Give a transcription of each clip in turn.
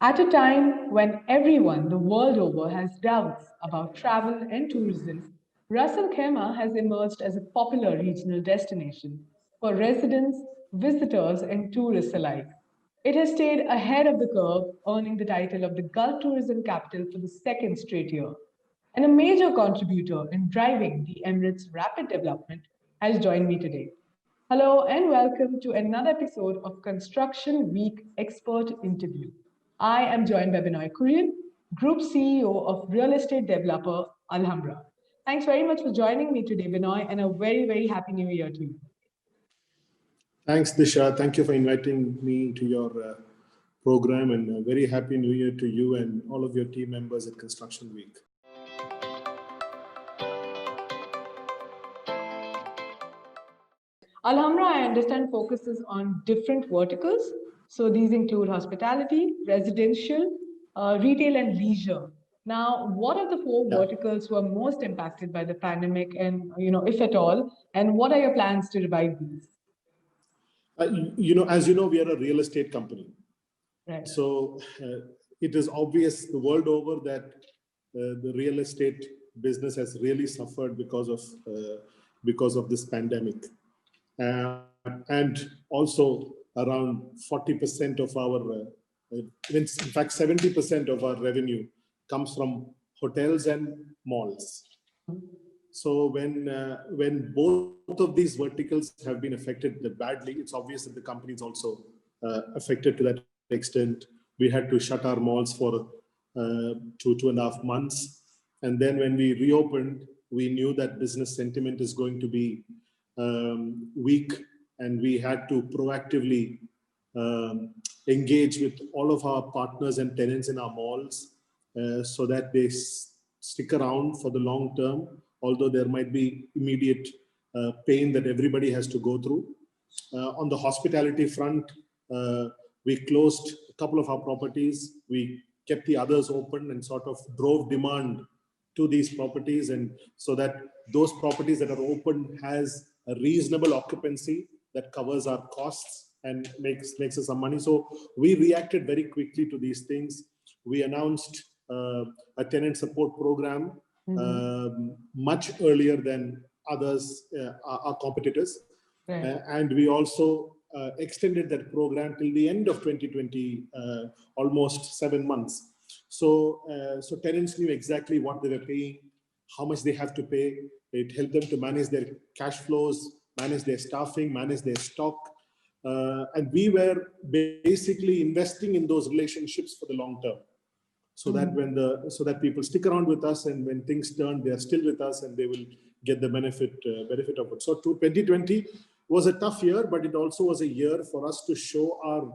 At a time when everyone the world over has doubts about travel and tourism, Ras Al Khaimah has emerged as a popular regional destination for residents, visitors, and tourists alike. It has stayed ahead of the curve, earning the title of the Gulf Tourism Capital for the second straight year. And a major contributor in driving the Emirates' rapid development has joined me today. Hello and welcome to another episode of Construction Week Expert Interview. I am joined by Binoy Kurian, Group CEO of real estate developer Alhambra. Thanks very much for joining me today, Binoy, and a very, very happy new year to you. Thanks, Disha. Thank you for inviting me to your program, and a very happy new year to you and all of your team members at Construction Week. Alhambra, I understand, focuses on different verticals. So these include hospitality, residential, retail, and leisure. Now, what are the four Yeah. verticals who are most impacted by the pandemic, and if at all, and what are your plans to revive these? As you know, we are a real estate company. Right. So it is obvious the world over that the real estate business has really suffered because of this pandemic. And also around 40% of our, in fact, 70% of our revenue comes from hotels and malls. So when both of these verticals have been affected badly, it's obvious that the company is also affected to that extent. We had to shut our malls for 2.5 months. And then when we reopened, we knew that business sentiment is going to be weak, and we had to proactively engage with all of our partners and tenants in our malls so that they stick around for the long term, although there might be immediate pain that everybody has to go through. On the hospitality front, we closed a couple of our properties. We kept the others open and sort of drove demand to these properties, and so that those properties that are open has a reasonable occupancy that covers our costs and makes us some money. So we reacted very quickly to these things. We announced a tenant support program much earlier than others, our competitors. Right. And we also extended that program till the end of 2020, almost 7 months. So tenants knew exactly what they were paying, how much they have to pay. It helped them to manage their cash flows, manage their staffing, manage their stock. And we were basically investing in those relationships for the long term, so that people stick around with us, and when things turn, they are still with us, and they will get the benefit of it. So 2020 was a tough year, but it also was a year for us to show our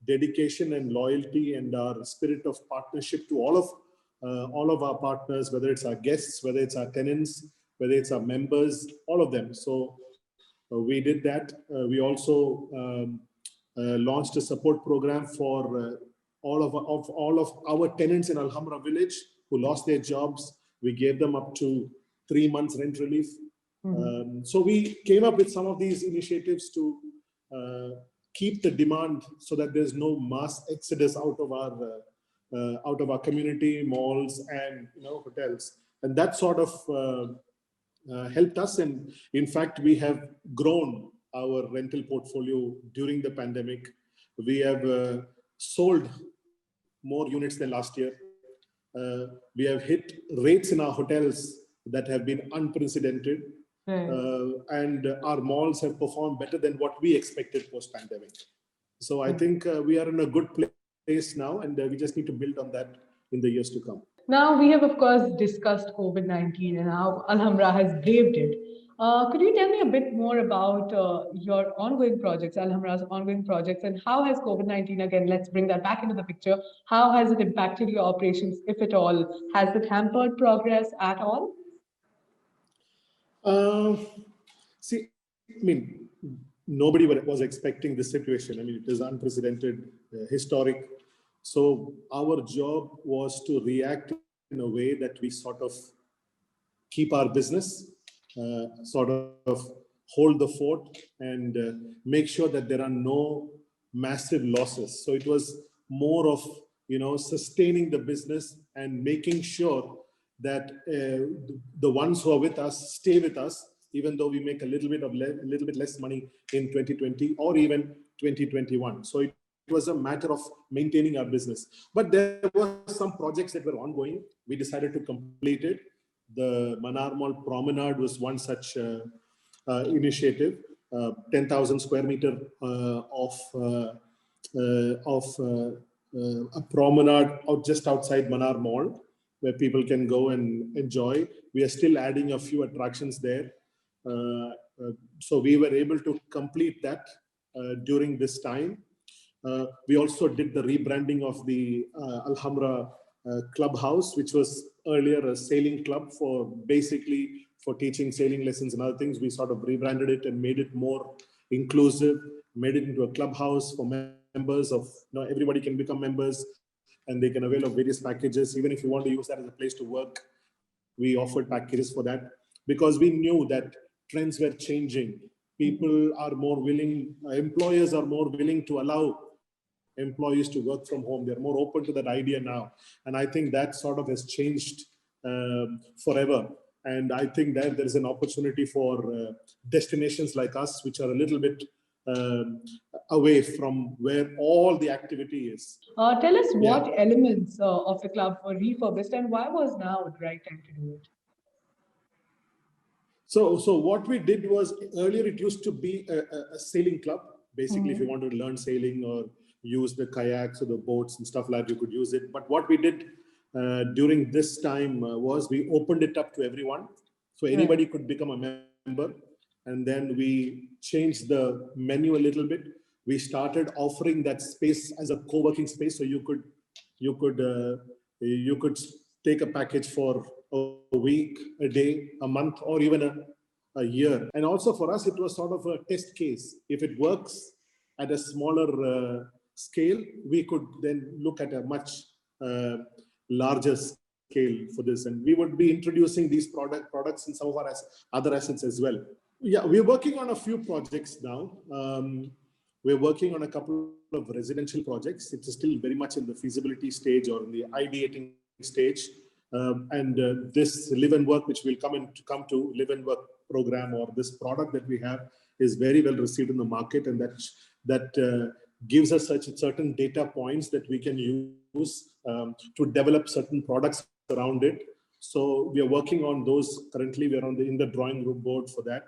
dedication and loyalty and our spirit of partnership to all of our partners, whether it's our guests, whether it's our tenants, whether it's our members, all of them. So we did that. We also launched a support program for all of our tenants in Alhambra Village who lost their jobs. We gave them up to 3 months rent relief. So we came up with some of these initiatives to keep the demand, so that there's no mass exodus out of our community, malls, and hotels, and that sort of helped us. And in fact, we have grown our rental portfolio during the pandemic. We have sold more units than last year. We have hit rates in our hotels that have been unprecedented. And our malls have performed better than what we expected post-pandemic. So I think we are in a good place now, and we just need to build on that in the years to come. Now, we have, of course, discussed COVID-19 and how Alhambra has braved it. Could you tell me a bit more about your ongoing projects, Alhambra's ongoing projects, and how has COVID-19, again, let's bring that back into the picture, how has it impacted your operations, if at all? Has it hampered progress at all? See, I mean, nobody was expecting this situation. I mean, it is unprecedented, historic. So our job was to react in a way that we sort of keep our business, sort of hold the fort, and make sure that there are no massive losses. So it was more of sustaining the business and making sure that the ones who are with us stay with us, even though we make a little bit less money in 2020 or even 2021. So it was a matter of maintaining our business. But there were some projects that were ongoing. We decided to complete it. The Manar Mall Promenade was one such initiative. 10,000 square meter of a promenade out just outside Manar Mall, where people can go and enjoy. We are still adding a few attractions there. So we were able to complete that during this time. We also did the rebranding of the Alhambra Clubhouse, which was earlier a sailing club for teaching sailing lessons and other things. We sort of rebranded it and made it more inclusive, made it into a clubhouse for members of, everybody can become members and they can avail of various packages. Even if you want to use that as a place to work, we offered packages for that because we knew that trends were changing. People are more willing, employers are more willing to allow employees to work from home. They're more open to that idea now. And I think that sort of has changed forever. And I think that there's an opportunity for destinations like us, which are a little bit away from where all the activity is. Tell us what elements of the club were refurbished and why was now the right time to do it? So what we did was, earlier it used to be a sailing club. Basically, if you wanted to learn sailing or use the kayaks or the boats and stuff like that, you could use it. But what we did during this time was we opened it up to everyone. So anybody could become a member. And then we changed the menu a little bit. We started offering that space as a co-working space. So you could take a package for a week, a day, a month, or even a year. And also for us, it was sort of a test case. If it works at a smaller scale, we could then look at a much larger scale for this. And we would be introducing these products in some of our other assets as well. Yeah, we're working on a few projects now. We're working on a couple of residential projects. It's still very much in the feasibility stage or in the ideating stage. This live and work, which will come to live and work program, or this product that we have, is very well received in the market, and that gives us certain data points that we can use to develop certain products around it. So we are working on those currently. We are in the drawing room board for that.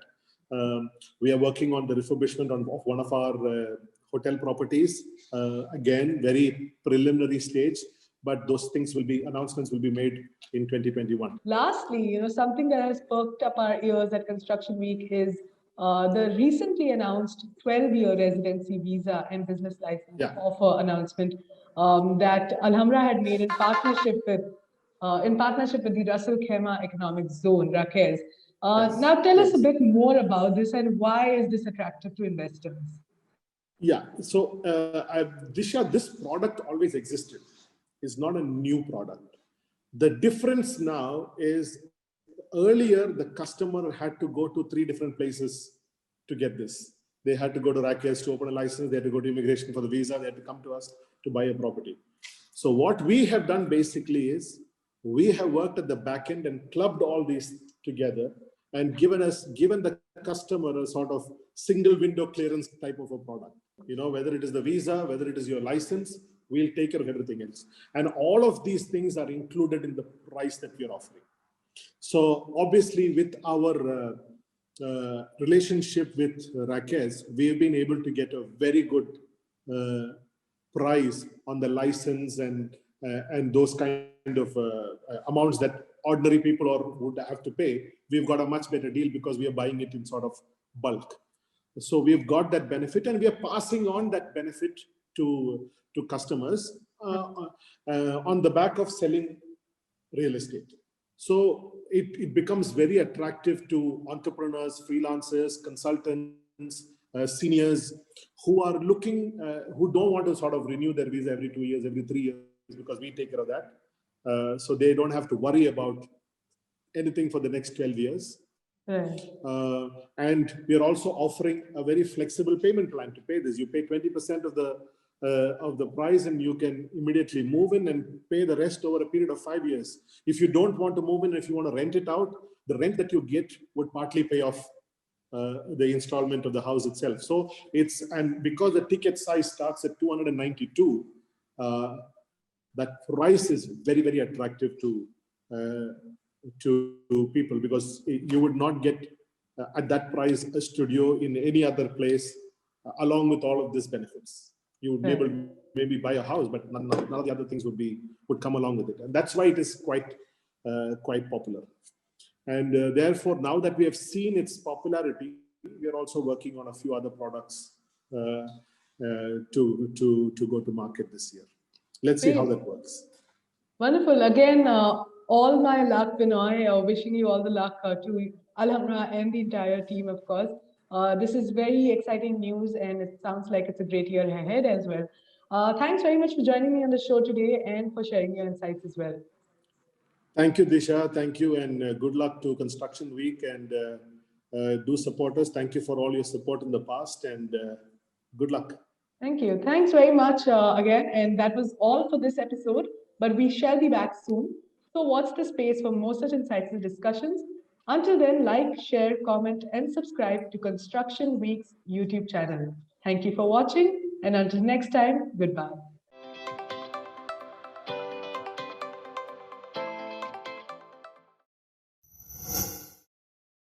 We are working on the refurbishment of one of our hotel properties. Again, very preliminary stage, but those announcements will be made in 2021. Lastly, something that has perked up our ears at Construction Week is the recently announced 12-year residency visa and business license offer announcement that Alhambra had made in partnership with the Russell Khema Economic Zone, RAKEZ. Now tell us a bit more about this and why is this attractive to investors? Yeah, so Disha, this product always existed. It's not a new product. The difference now is, earlier the customer had to go to 3 different places to get this. They had to go to RAKEZ to open a license, they had to go to immigration for the visa, they had to come to us to buy a property. So what we have done basically is, we have worked at the back end and clubbed all these together and given the customer a sort of single window clearance type of a product. Whether it is the visa, whether it is your license, we'll take care of everything else. And all of these things are included in the price that we are offering. So obviously with our relationship with RAKEZ, we've been able to get a very good price on the license and those kind of amounts that ordinary people would have to pay. We've got a much better deal because we are buying it in sort of bulk. So we've got that benefit and we are passing on that benefit to customers on the back of selling real estate. So it becomes very attractive to entrepreneurs, freelancers, consultants, seniors who are looking, who don't want to sort of renew their visa every 2 years, every 3 years, because we take care of that. So they don't have to worry about anything for the next 12 years. Right. And we are also offering a very flexible payment plan to pay this. You pay 20% of the of the price, and you can immediately move in and pay the rest over a period of 5 years. If you don't want to move in, if you want to rent it out, the rent that you get would partly pay off the installment of the house itself. So it's, and because the ticket size starts at 292, that price is very, very attractive to people, because you would not get at that price a studio in any other place along with all of these benefits. You would be able to maybe buy a house, but none of the other things would come along with it, and that's why it is quite popular. And therefore, now that we have seen its popularity, we are also working on a few other products to go to market this year. Let's see how that works. Wonderful. Again, all my luck, Binoy. Wishing you all the luck to Alhambra and the entire team, of course. This is very exciting news, and it sounds like it's a great year ahead as well. Thanks very much for joining me on the show today and for sharing your insights as well. Thank you, Disha. Thank you, and good luck to Construction Week. And do support us. Thank you for all your support in the past, and good luck. Thank you. Thanks very much again. And that was all for this episode, but we shall be back soon. So watch the space for more such insightful discussions. Until then, like, share, comment, and subscribe to Construction Week's YouTube channel. Thank you for watching, and until next time, goodbye.